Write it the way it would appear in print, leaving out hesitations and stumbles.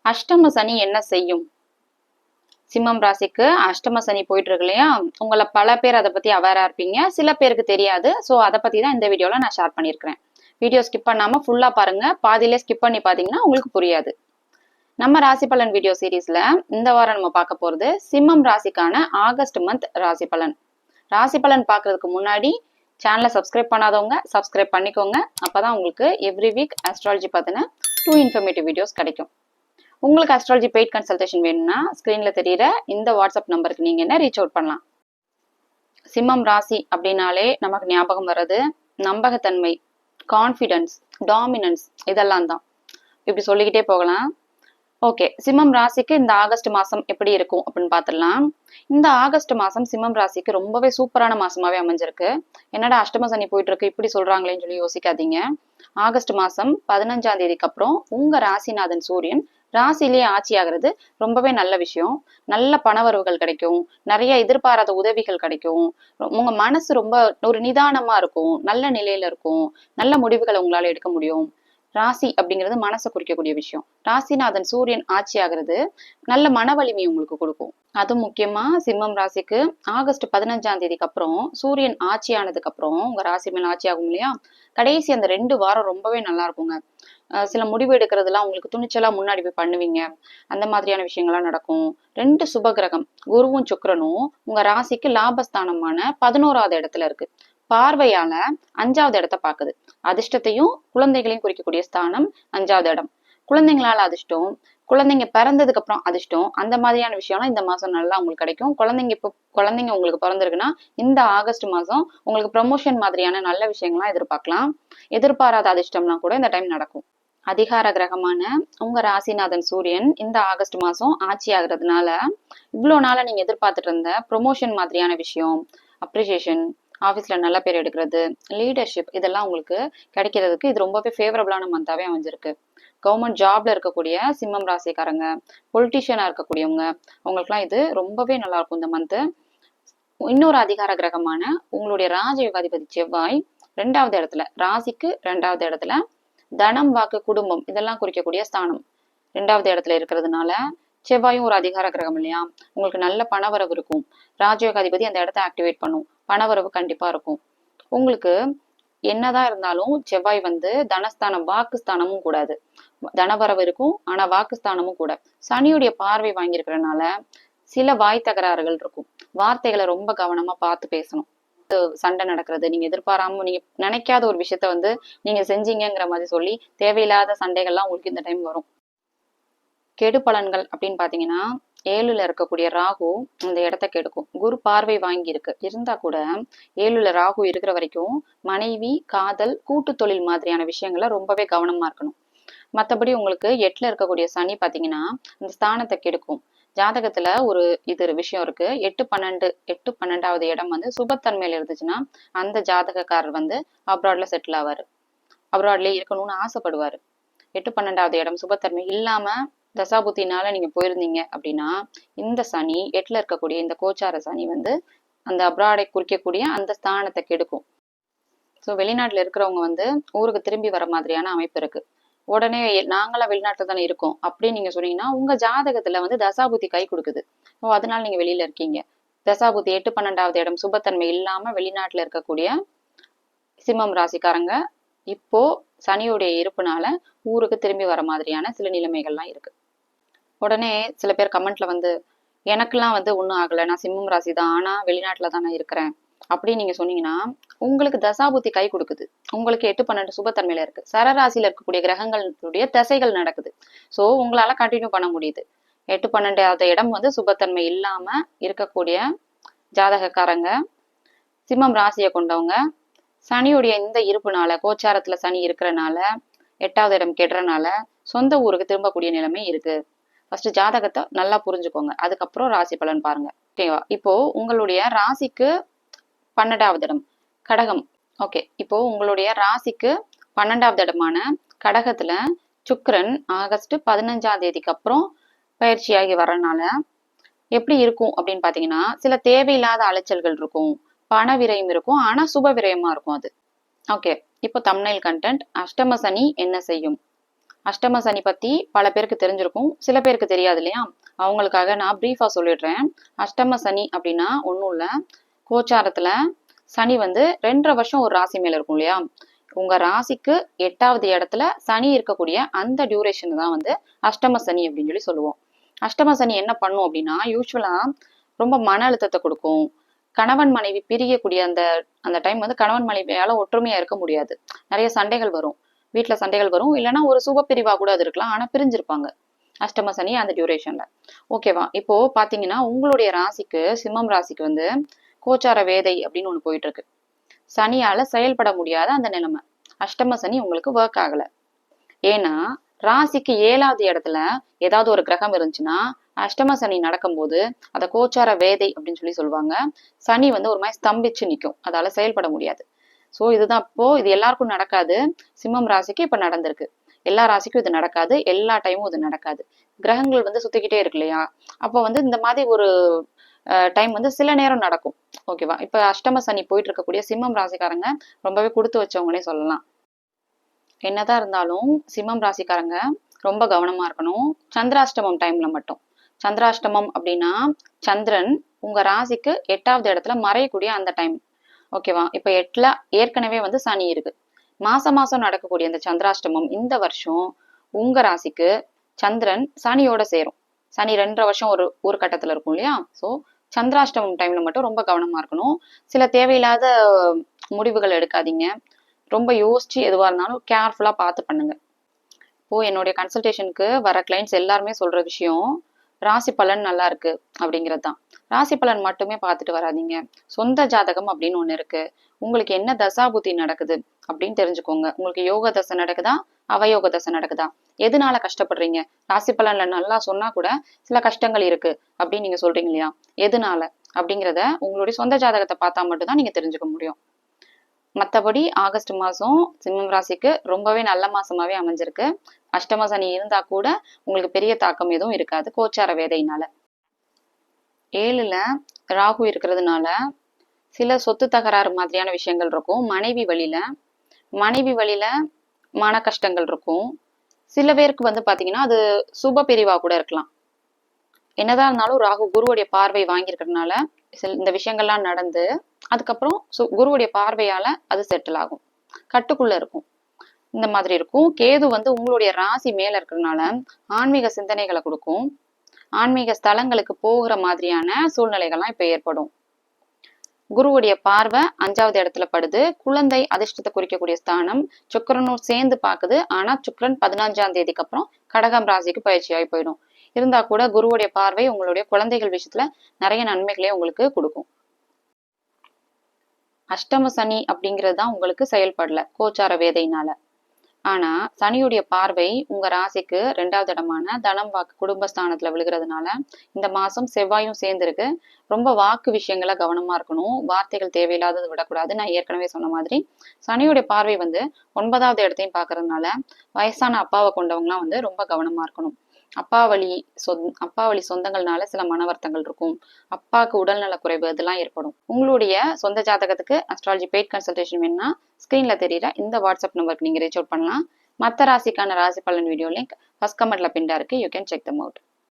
அஷ்டம சனி என்ன செய்யும்? சிம்மம் ராசிக்கு அஷ்டம சனி போயிட்டு இருக்கு இல்லையா? உங்களை பல பேர் அதை பத்தி அவேரா இருப்பீங்க, சில பேருக்கு தெரியாது. ஸோ அதை பத்தி தான் இந்த வீடியோல நான் ஷேர் பண்ணியிருக்கிறேன். வீடியோ ஸ்கிப் பண்ணாம ஃபுல்லா பாருங்க. பாதியிலே ஸ்கிப் பண்ணி பாத்தீங்கன்னா உங்களுக்கு புரியாது. நம்ம ராசி பலன் வீடியோ சீரீஸ்ல இந்த வாரம் நம்ம பார்க்க போறது சிம்மம் ராசிக்கான ஆகஸ்ட் மந்த் ராசி பலன். ராசி பலன் பாக்குறதுக்கு முன்னாடி சேனலை சப்ஸ்கிரைப் பண்ணாதவங்க சப்ஸ்கிரைப் பண்ணிக்கோங்க. அப்பதான் உங்களுக்கு எவ்ரி வீக் அஸ்ட்ராலஜி பத்தின 2 இன்ஃபர்மேட்டிவ் வீடியோஸ் கிடைக்கும். உங்களுக்கு அஸ்ட்ராலஜி பெய்ட் கன்சல்டேஷன் வேணும்னா ஸ்கிரீன்ல தெரியுற இந்த வாட்ஸ்அப் நம்பருக்கு நீங்க என்ன ரீச் அவுட் பண்ணலாம். சிம்மம் ராசி அப்படின்னாலே நமக்கு ஞாபகம் வர்றது நம்பகத்தன்மை, கான்ஃபிடன்ஸ், டாமினன்ஸ், இதெல்லாம் தான். இப்படி சொல்லிக்கிட்டே போகலாம். ஓகே, சிம்மம் ராசிக்கு இந்த ஆகஸ்ட் மாசம் எப்படி இருக்கும் அப்படின்னு பாத்துடலாம். இந்த ஆகஸ்ட் மாசம் சிம்மம் ராசிக்கு ரொம்பவே சூப்பரான மாசமாவே அமைஞ்சிருக்கு. என்னடா அஷ்டம சனி போயிட்டு இருக்கு இப்படி சொல்றாங்களேன்னு சொல்லி யோசிக்காதீங்க. ஆகஸ்ட் மாசம் 15ஆம் தேதிக்கு அப்புறம் உங்க ராசிநாதன் சூரியன் ராசிலேயே ஆட்சி ஆகிறது ரொம்பவே நல்ல விஷயம். நல்ல பணவரவுகள் கிடைக்கும், நிறைய எதிர்பாராத உதவிகள் கிடைக்கும். உங்க மனசு ரொம்ப ஒரு நிதானமா இருக்கும், நல்ல நிலையில இருக்கும், நல்ல முடிவுகளை உங்களால எடுக்க முடியும். ராசி அப்படிங்கிறது மனசை குறிக்கக்கூடிய விஷயம். ராசிநாதன் சூரியன் ஆட்சி ஆகிறது நல்ல மன வலிமை உங்களுக்கு கொடுக்கும். அது முக்கியமா சிம்மம் ராசிக்கு ஆகஸ்ட் 15ஆம் தேதிக்கு அப்புறம் சூரியன் ஆட்சி ஆனதுக்கு அப்புறம் உங்க ராசி மேல ஆட்சி ஆகும் இல்லையா? கடைசி அந்த 2 வாரம் ரொம்பவே நல்லா இருக்குங்க. சில முடிவு எடுக்கிறதுலாம் உங்களுக்கு துணிச்சலா முன்னாடி போய் பண்ணுவீங்க. அந்த மாதிரியான விஷயங்கள்லாம் நடக்கும். 2 சுப கிரகம் குருவும் சுக்கிரனும் உங்க ராசிக்கு லாபஸ்தானமான 11ஆவது இடத்துல இருக்கு. பார்வையால 5ஆவது இடத்தை பாக்குது. அதிர்ஷ்டத்தையும் குழந்தைகளையும் குறிக்கக்கூடிய ஸ்தானம் 5ஆவது இடம். குழந்தைங்களால அதிர்ஷ்டம், குழந்தைங்க பிறந்ததுக்கு அப்புறம் அதிர்ஷ்டம், அந்த மாதிரியான விஷயம்லாம் இந்த மாசம் நல்லா உங்களுக்கு கிடைக்கும். குழந்தைங்க உங்களுக்கு பிறந்திருக்குன்னா இந்த ஆகஸ்ட் மாசம் உங்களுக்கு ப்ரமோஷன் மாதிரியான நல்ல விஷயங்கள்லாம் எதிர்பார்க்கலாம். எதிர்பாராத அதிர்ஷ்டம்லாம் கூட இந்த டைம் நடக்கும். அதிகார கிரகமான உங்க ராசிநாதன் சூரியன் இந்த ஆகஸ்ட் மாசம் ஆட்சி ஆகுறதுனால இவ்வளவு நாளா நீங்க எதிர்பார்த்துட்டு இருந்த ப்ரொமோஷன் மாதிரியான விஷயம், அப்ரிசியேஷன், ஆபீஸ்ல நல்ல பேர் எடுக்கிறது, லீடர்ஷிப், இதெல்லாம் உங்களுக்கு கிடைக்கிறதுக்கு இது ரொம்பவே ஃபேவரபிளான மந்தாவே அமைஞ்சிருக்கு. கவர்மெண்ட் ஜாப்ல இருக்கக்கூடிய சிம்மம் ராசிக்காரங்க, பொலிட்டிஷியனா இருக்கக்கூடியவங்க, அவங்களுக்குலாம் இது ரொம்பவே நல்லா இருக்கும் இந்த மந்த். இன்னொரு அதிகார கிரகமான உங்களுடைய ராஜயோகாதிபதி செவ்வாய் 2ஆவது இடத்துல, ராசிக்கு 2ஆவது இடத்துல தனம், வாக்கு, குடும்பம் இதெல்லாம் குறிக்கக்கூடிய ஸ்தானம் 2ஆவது இடத்துல இருக்கிறதுனால செவ்வாயும் ஒரு அதிகார கிரகம் இல்லையா? உங்களுக்கு நல்ல பணவரவு இருக்கும். ராஜயோகாதிபதி அந்த இடத்த ஆக்டிவேட் பண்ணும், பணவரவு கண்டிப்பா இருக்கும். உங்களுக்கு என்னதான் இருந்தாலும் செவ்வாய் தனஸ்தானம், வாக்குஸ்தானமும் கூடாது. தனவரவு இருக்கும், ஆனா வாக்குஸ்தானமும் கூட. சனியுடைய பார்வை வாங்கியிருக்கிறதுனால சில வாய் தகராறுகள் இருக்கும். வார்த்தைகளை ரொம்ப கவனமா பார்த்து பேசணும். சண்டை நடக்கிறது, நீங்க எதிர்பாராம நீங்க நினைக்காத ஒரு விஷயத்த நீங்க செஞ்சீங்கிற மாதிரி சொல்லி தேவையில்லாத சண்டைகள்லாம் உங்களுக்கு இந்த டைம் வரும். கெடு பலன்கள் அப்படின்னு பாத்தீங்கன்னா 7ல இருக்கக்கூடிய ராகு அந்த இடத்த கெடுக்கும். குரு பார்வை வாங்கி இருந்தா கூட 7ல ராகு இருக்கிற வரைக்கும் மனைவி, காதல், கூட்டு தொழில் மாதிரியான விஷயங்கள ரொம்பவே கவனமா இருக்கணும். மத்தபடி உங்களுக்கு 8ல இருக்கக்கூடிய சனி பாத்தீங்கன்னா இந்த ஸ்தானத்தை கெடுக்கும். ஜாதகத்துல ஒரு விஷயம் இருக்கு. 8 12வது இடம் சுபத்தன்மையில இருந்துச்சுன்னா அந்த ஜாதகக்காரர் அப்ராட்ல செட்டில் ஆவாரு, அப்ராட்லயே இருக்கணும்னு ஆசைப்படுவாரு. 8 12வது இடம் சுபத்தன்மை இல்லாம தசாபுத்தினால நீங்க போயிருந்தீங்க அப்படின்னா இந்த சனி 8ல இருக்கக்கூடிய இந்த கோச்சார சனி அந்த அப்ராடை குறிக்கக்கூடிய அந்த ஸ்தானத்தை கெடுக்கும். ஸோ வெளிநாட்டுல இருக்கிறவங்க ஊருக்கு திரும்பி வர மாதிரியான அமைப்பு இருக்கு. உடனே நாங்களாம் வெளிநாட்டுல தானே இருக்கோம் அப்படின்னு நீங்க சொன்னீங்கன்னா உங்க ஜாதகத்துல தசாபுத்தி கை கொடுக்குது. அதனால நீங்க வெளியில இருக்கீங்க. தசாபுத்தி 8 12வது இடம் சுபத்தன்மை இல்லாம வெளிநாட்டுல இருக்கக்கூடிய சிம்மம் ராசிக்காரங்க இப்போ சனியுடைய இருப்புனால ஊருக்கு திரும்பி வர மாதிரியான சில நிலைமைகள்லாம் இருக்கு. உடனே சில பேர் கமெண்ட்ல எனக்கெல்லாம் ஒன்றும் ஆகலை, நான் சிம்மம் ராசி தான், ஆனா வெளிநாட்டுல தான் நான் இருக்கிறேன் அப்படின்னு நீங்க சொன்னீங்கன்னா உங்களுக்கு தசாபுத்தி கை கொடுக்குது. உங்களுக்கு 8 12 சுபத்தன்மையில இருக்கு. சரராசியில இருக்கக்கூடிய கிரகங்களுடைய தசைகள் நடக்குது. சோ உங்களால கண்டினியூ பண்ண முடியுது. 8 12வது இடம் சுபத்தன்மை இல்லாம இருக்கக்கூடிய ஜாதகக்காரங்க, சிம்மம் ராசியை கொண்டவங்க, சனியுடைய இந்த இருப்புனால, கோச்சாரத்துல சனி இருக்கிறனால, 8வது இடம் கெடுறனால சொந்த ஊருக்கு திரும்பக்கூடிய நிலைமை இருக்கு. ஃபர்ஸ்ட் ஜாதகத்தை நல்லா புரிஞ்சுக்கோங்க, அதுக்கப்புறம் ராசி பலன் பாருங்க. ஓகேவா? இப்போ உங்களுடைய ராசிக்கு 12வது இடம் கடகம். ஓகே, இப்போ உங்களுடைய ராசிக்கு 12வது இடமான கடகத்துல சுக்கிரன் ஆகஸ்ட் 15ஆம் தேதிக்கு அப்புறம் பயிற்சியாகி வர்றதுனால எப்படி இருக்கும் அப்படின்னு பாத்தீங்கன்னா சில தேவையில்லாத அலைச்சல்கள் இருக்கும், பண விரயம் இருக்கும், ஆனா சுப விரயமா இருக்கும் அது. ஓகே, இப்போ தம்ப்நெயில் கண்டென்ட், அஷ்டம சனி என்ன செய்யும்? அஷ்டம சனி பத்தி பல பேருக்கு தெரிஞ்சிருக்கும், சில பேருக்கு தெரியாது இல்லையா? அவங்களுக்காக நான் பிரீஃபா சொல்லிடுறேன். அஷ்டம சனி அப்படின்னா ஒன்றும் இல்லை, கோச்சாரத்துல சனி வந்து 2.5 வருஷம் ஒரு ராசி மேல இருக்கும் இல்லையா? உங்க ராசிக்கு 8வது இடத்துல சனி இருக்கக்கூடிய அந்த டியூரேஷன் தான் வந்து அஷ்டம சனி அப்படின்னு சொல்லி சொல்லுவோம். அஷ்டம சனி என்ன பண்ணும் அப்படின்னா, யூஸ்வலா ரொம்ப மன அழுத்தத்தை கொடுக்கும். கணவன் மனைவி பிரியக்கூடிய அந்த அந்த டைம் வந்து கணவன் மனைவியால ஒற்றுமையா இருக்க முடியாது. நிறைய சண்டைகள் வரும், வீட்டுல சண்டைகள் வரும், இல்லைன்னா ஒரு சுப பிரிவா கூட அது இருக்கலாம், ஆனா பிரிஞ்சிருப்பாங்க அஷ்டம சனி அந்த டியூரேஷன்ல. ஓகேவா? இப்போ பாத்தீங்கன்னா உங்களுடைய ராசிக்கு, சிம்மம் ராசிக்கு வந்து கோச்சார வேதை அப்படின்னு ஒண்ணு போயிட்டு இருக்கு. சனியால செயல்பட முடியாத அந்த நிலைமை. அஷ்டம சனி உங்களுக்கு ஒர்க் ஆகல. ஏன்னா ராசிக்கு 7வது இடத்துல ஏதாவது ஒரு கிரகம் இருந்துச்சுன்னா அஷ்டம சனி நடக்கும்போது அதை கோச்சார வேதை அப்படின்னு சொல்லி சொல்லுவாங்க. சனி வந்து ஒரு மாதிரி ஸ்தம்பிச்சு நிற்கும், அதால செயல்பட முடியாது. ஸோ இதுதான், இப்போ இது எல்லாருக்கும் நடக்காது. சிம்மம் ராசிக்கு இப்ப நடந்திருக்கு. எல்லா ராசிக்கும் இது நடக்காது, எல்லா டைமும் இது நடக்காது. கிரகங்கள் வந்து சுத்திக்கிட்டே இருக்கு இல்லையா? அப்போ வந்து இந்த மாதிரி ஒரு டைம் வந்து சில நேரம் நடக்கும். ஓகேவா? இப்ப அஷ்டம சனி போயிட்டு இருக்கக்கூடிய சிம்மம் ராசிக்காரங்க ரொம்பவே கொடுத்து வச்சவங்கன்னே சொல்லலாம். என்னதான் இருந்தாலும் சிம்மம் ராசிக்காரங்க ரொம்ப கவனமா இருக்கணும் சந்திராஷ்டமம் டைம்ல மட்டும். சந்திராஷ்டமம் அப்படின்னா சந்திரன் உங்க ராசிக்கு 8வது இடத்துல மறையக்கூடிய அந்த டைம். ஓகேவா? இப்ப 8ல ஏற்கனவே வந்து சனி இருக்கு. மாசம் மாசம் நடக்கக்கூடிய அந்த சந்திராஷ்டமம் இந்த வருஷம் உங்க ராசிக்கு சந்திரன் சனியோட சேரும். சனி 2.5 வருஷம் ஒரு ஒரு கட்டத்துல இருக்கும் இல்லையா? சோ சந்திராஷ்டமம் டைம்ல மட்டும் ரொம்ப கவனமா இருக்கணும். சில தேவையில்லாத முடிவுகள் எடுக்காதீங்க. ரொம்ப யோசிச்சு எதுவா இருந்தாலும் கேர்ஃபுல்லா பார்த்து பண்ணுங்க. இப்போ என்னுடைய கன்சல்டேஷனுக்கு வர கிளைண்ட்ஸ் எல்லாருமே சொல்ற விஷயம் ராசி பலன் நல்லா இருக்கு அப்படிங்கிறது தான். ராசி பலன் மட்டுமே பார்த்துட்டு வராதீங்க. சொந்த ஜாதகம் அப்படின்னு ஒண்ணு இருக்கு. உங்களுக்கு என்ன தசாபுத்தி நடக்குது அப்படின்னு தெரிஞ்சுக்கோங்க. உங்களுக்கு யோக தசை நடக்குதா, அவயோக தசை நடக்குதா, எதனால கஷ்டப்படுறீங்க? ராசி பலன்ல நல்லா சொன்னா கூட சில கஷ்டங்கள் இருக்கு அப்படின்னு நீங்க சொல்றீங்க இல்லையா? எதனால அப்படிங்கிறத உங்களுடைய சொந்த ஜாதகத்தை பார்த்தா மட்டும்தான் நீங்க தெரிஞ்சுக்க முடியும். மற்றபடி ஆகஸ்ட் மாதம் சிம்மம் ராசிக்கு ரொம்பவே நல்ல மாசமாவே அமைஞ்சிருக்கு. அஷ்டம சனி இருந்தா கூட உங்களுக்கு பெரிய தாக்கம் எதுவும் இருக்காது கோச்சார வேதையினால. 7ல ராகு இருக்கிறதுனால சில சொத்து தகராறு மாதிரியான விஷயங்கள் இருக்கும். மனைவி வழியில மன கஷ்டங்கள் இருக்கும். சில பேருக்கு வந்து பாத்தீங்கன்னா அது சுப பிரிவா கூட இருக்கலாம். என்னதான் இருந்தாலும் ராகு குருவுடைய பார்வை வாங்கியிருக்கிறதுனால இந்த விஷயங்கள்லாம் நடந்து அதுக்கப்புறம் குருவுடைய பார்வையால அது செட்டில் ஆகும், கட்டுக்குள்ள இருக்கும். இந்த மாதிரி இருக்கும். கேது வந்து உங்களுடைய ராசி மேல இருக்கிறதுனால ஆன்மீக சிந்தனைகளை கொடுக்கும். ஆன்மீக ஸ்தலங்களுக்கு போகிற மாதிரியான சூழ்நிலைகள்லாம் இப்ப ஏற்படும். குருவுடைய பார்வை 5வது இடத்துல படுது. குழந்தை அதிர்ஷ்டத்தை குறிக்கக்கூடிய ஸ்தானம். சுக்கிரனும் சேர்ந்து பாக்குது. ஆனா சுக்கிரன் 15ஆம் தேதிக்கு அப்புறம் கடகம் ராசிக்கு பயிற்சியாகி போயிடும். இருந்தா கூட குருவுடைய பார்வை உங்களுடைய குழந்தைகள் விஷயத்துல நிறைய நன்மைகளே உங்களுக்கு கொடுக்கும். அஷ்டம சனி அப்படிங்கிறது தான் உங்களுக்கு செயல்படல கோச்சார வேதையினால. ஆனா சனியுடைய பார்வை உங்க ராசிக்கு 2வது இடமான தனம் வாக்கு குடும்பஸ்தானத்துல விழுகிறதுனால இந்த மாசம் செவ்வாயும் சேர்ந்திருக்கு. ரொம்ப வாக்கு விஷயங்கள கவனமா இருக்கணும். வார்த்தைகள் தேவையில்லாதது விடக்கூடாது. நான் ஏற்கனவே சொன்ன மாதிரி சனியுடைய பார்வை வந்து 9வது இடத்தையும் பாக்குறதுனால வயசான அப்பாவை கொண்டவங்கலாம் வந்து ரொம்ப கவனமா இருக்கணும். அப்பா வழி சொந்தங்கள்னால சில மன வருத்தங்கள் இருக்கும். அப்பாவுக்கு உடல்நல குறைவு இதெல்லாம் ஏற்படும். உங்களுடைய சொந்த ஜாதகத்துக்கு அஸ்ட்ராலஜி பெய்ட் கன்சல்டேஷன் வேணும்னா ஸ்கிரீன்ல தெரியுற இந்த வாட்ஸ்அப் நம்பருக்கு நீங்க ரீச் அவுட் பண்ணலாம். மற்ற ராசிக்கான ராசி பலன் வீடியோ லிங்க் ஃபர்ஸ்ட் கமெண்ட்ல பின்டா இருக்கு. You can check them out.